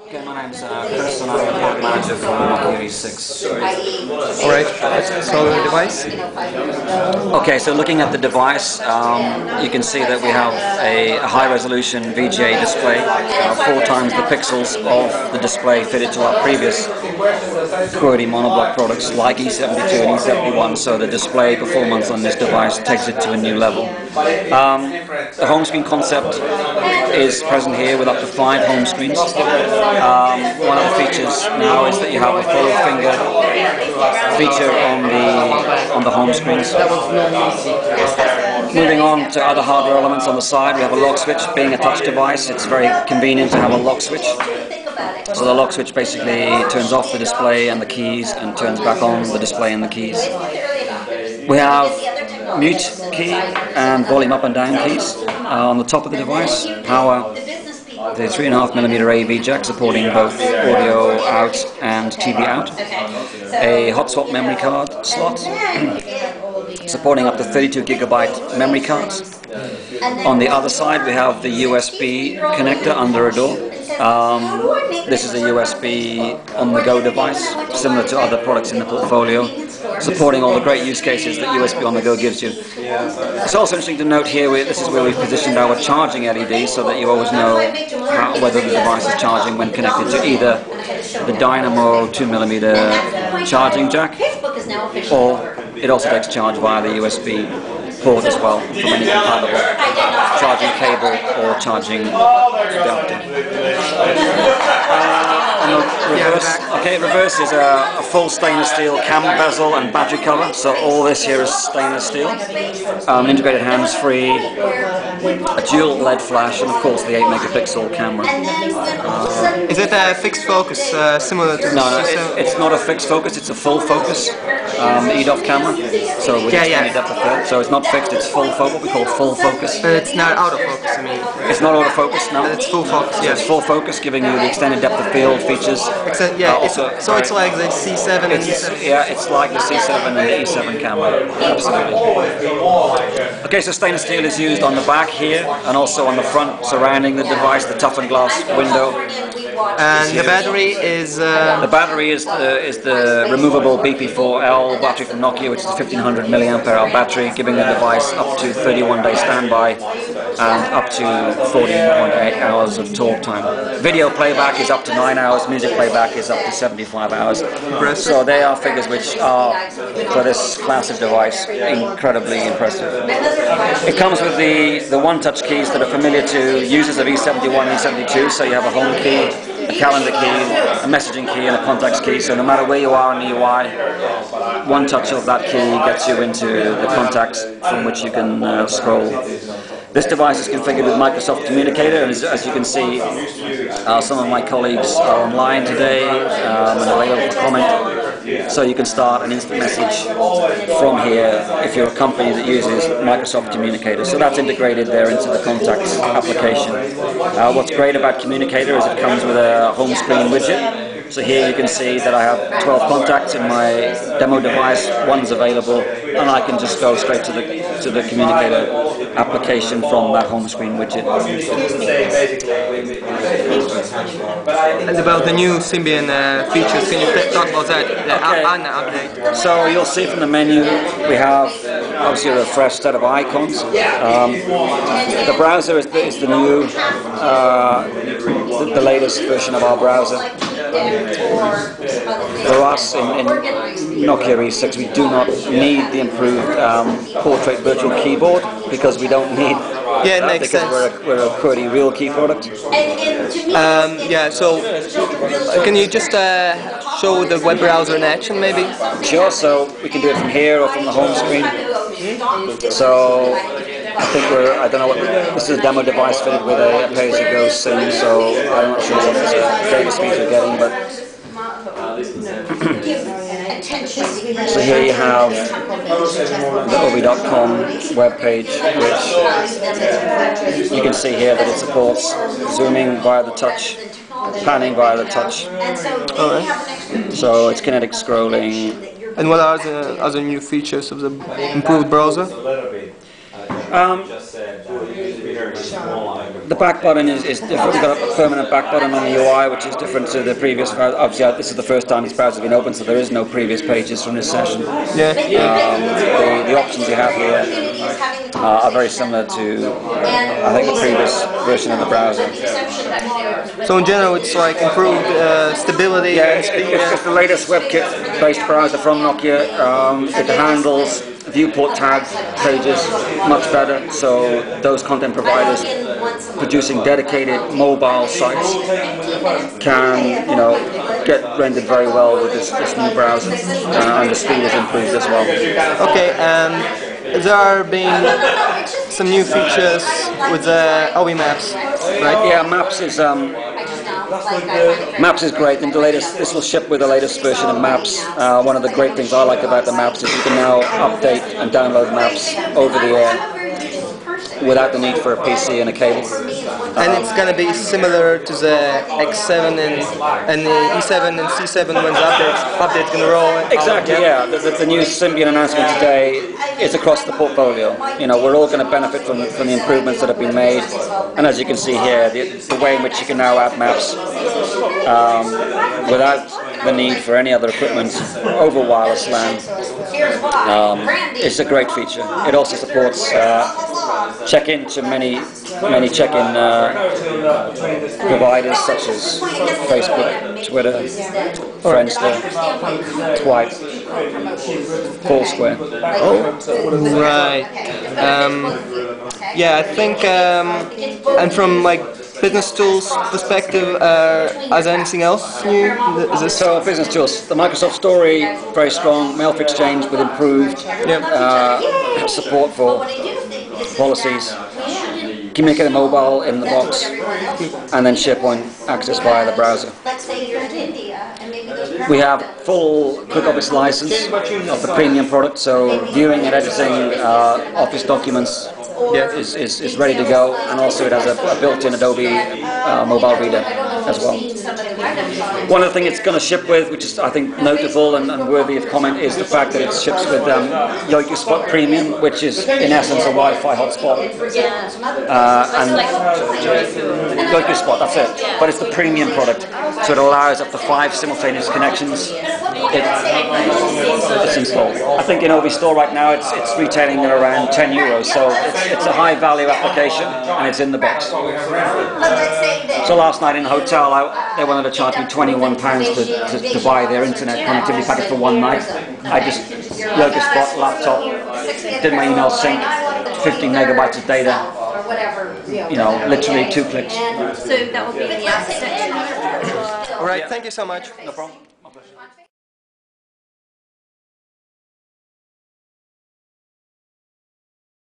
Okay, my name's Chris and I'm the product manager for Nokia E6. Alright, so the device? Okay, so looking at the device, you can see that we have a high-resolution VGA display, 4 times the pixels of the display fitted to our previous QWERTY monoblock products like E72 and E71, so the display performance on this device takes it to a new level. The home screen concept is present here with up to 5 home screens. One of the features now is that you have a follow finger feature on the home screens. Moving on to other hardware elements on the side, we have a lock switch. Being a touch device, it's very convenient to have a lock switch. So the lock switch basically turns off the display and the keys and turns back on the display and the keys. We have mute key and volume up and down keys on the top of the device. Power, the 3.5mm AV jack supporting both audio out and TV out. A hot swap memory card slot supporting up to 32GB memory cards. On the other side we have the USB connector under a door. This is a USB on-the-go device, similar to other products in the portfolio, supporting all the great use cases that USB on-the-go gives you. It's also interesting to note here, this is where we've positioned our charging LED so that you always know whether the device is charging when connected to either the Dynamo 2mm charging jack, or it also takes charge via the USB port as well from any compatible charging cable or charging adapter. Reverse is a full stainless steel cam bezel and battery cover, so all this here is stainless steel. An integrated hands-free, a dual LED flash, and of course the 8MP camera. Is it a fixed focus, similar to No, it's not a fixed focus, it's a full focus EDOF camera, so with extended depth of field. So it's not fixed, it's full focus, what we call full focus. But it's not autofocus, I mean. It's not autofocus, no. But it's full focus, yeah. It's full focus, giving you the extended depth of field features. So it's like the C7 and E7. Yeah, it's like the C7 and the E7 camera, absolutely. Okay, so stainless steel is used on the back here, and also on the front surrounding the device, the toughened glass window. And the battery is... The battery is the removable BP4L battery from Nokia, which is a 1500mAh battery, giving the device up to 31-day standby and up to 14.8 hours of talk time. Video playback is up to 9 hours, music playback is up to 75 hours. So they are figures which are, for this class of device, incredibly impressive. It comes with the one-touch keys that are familiar to users of E71 and E72, so you have a home key, a calendar key, a messaging key, and a contacts key. So no matter where you are on the UI, one touch of that key gets you into the contacts from which you can scroll. This device is configured with Microsoft Communicator, and as you can see, some of my colleagues are online today and available for comment. So you can start an instant message from here if you're a company that uses Microsoft Communicator. So that's integrated there into the contacts application. What's great about Communicator is it comes with a home screen widget. So here you can see that I have 12 contacts in my demo device, one's available, and I can just go straight to the Communicator application from that home screen widget. And about the new Symbian features, can you talk about that? Update. So you'll see from the menu we have obviously a refreshed set of icons. The browser is the new, the latest version of our browser. For us in Nokia E6, we do not need the improved portrait virtual keyboard because we don't need that because we're a QWERTY real key product. So can you just show the web browser in action maybe? Sure, so we can do it from here or from the home screen. So I think I don't know what, this is a demo device fitted with a pay-as-you-go SIM, so I'm not sure what data speeds we're getting, but so here you have the ovi.com webpage, which you can see here that it supports zooming via the touch, panning via the touch. Alright. So it's kinetic scrolling. And what are the other new features of the improved browser? The back button is different. We've got a permanent back button on the UI, which is different to the previous. Obviously, this is the first time this browser has been opened, so there is no previous pages from this session. Yeah. The options you have here are very similar to, I think, the previous version of the browser. So in general, it's like improved stability. Yeah, it's the latest WebKit-based browser from Nokia. It handles viewport tag pages much better, so those content providers producing dedicated mobile sites can, get rendered very well with this new browser, and the speed is improved as well. Okay, and there are being some new features with the OB Maps, right? Yeah, Maps is great, and this will ship with the latest version of Maps. One of the great things I like about the Maps is you can now update and download Maps over the air without the need for a PC and a cable. And it's going to be similar to the X7 and the E7 and C7 when the update's going to roll. Exactly, yeah. The new Symbian announcement today is across the portfolio. We're all going to benefit from the improvements that have been made. And as you can see here, the way in which you can now add maps without the need for any other equipment over wireless LAN is a great feature. It also supports check-in to many check-in providers such as Facebook, Twitter, Friendster, Twipe, Foursquare. Oh, right. Yeah, I think, and from like business tools perspective, is there anything else new? So business tools, the Microsoft Story, very strong. Mail for Exchange with improved support for policies. Communicate mobile in the box, and then SharePoint access via the browser. We have full QuickOffice license of the premium product, so viewing and editing Office documents is ready to go, and also it has a built-in Adobe mobile reader as well. One of the things it's going to ship with, which is I think notable and worthy of comment, is the fact that it ships with YoYoSpot Premium, which is in essence a Wi-Fi hotspot. And YoYoSpot, that's it. But it's the premium product, so it allows up to 5 simultaneous connections. It's installed. I think in OB Store right now it's retailing at around €10, so it's a high value application, and it's in the box. So last night in the hotel, they wanted to charge me £21 to buy their internet connectivity package for one night. I just YoYoSpot laptop, did my email sync, 15 megabytes of data, literally 2 clicks. So that will be in the app section. All right, thank you so much. No problem.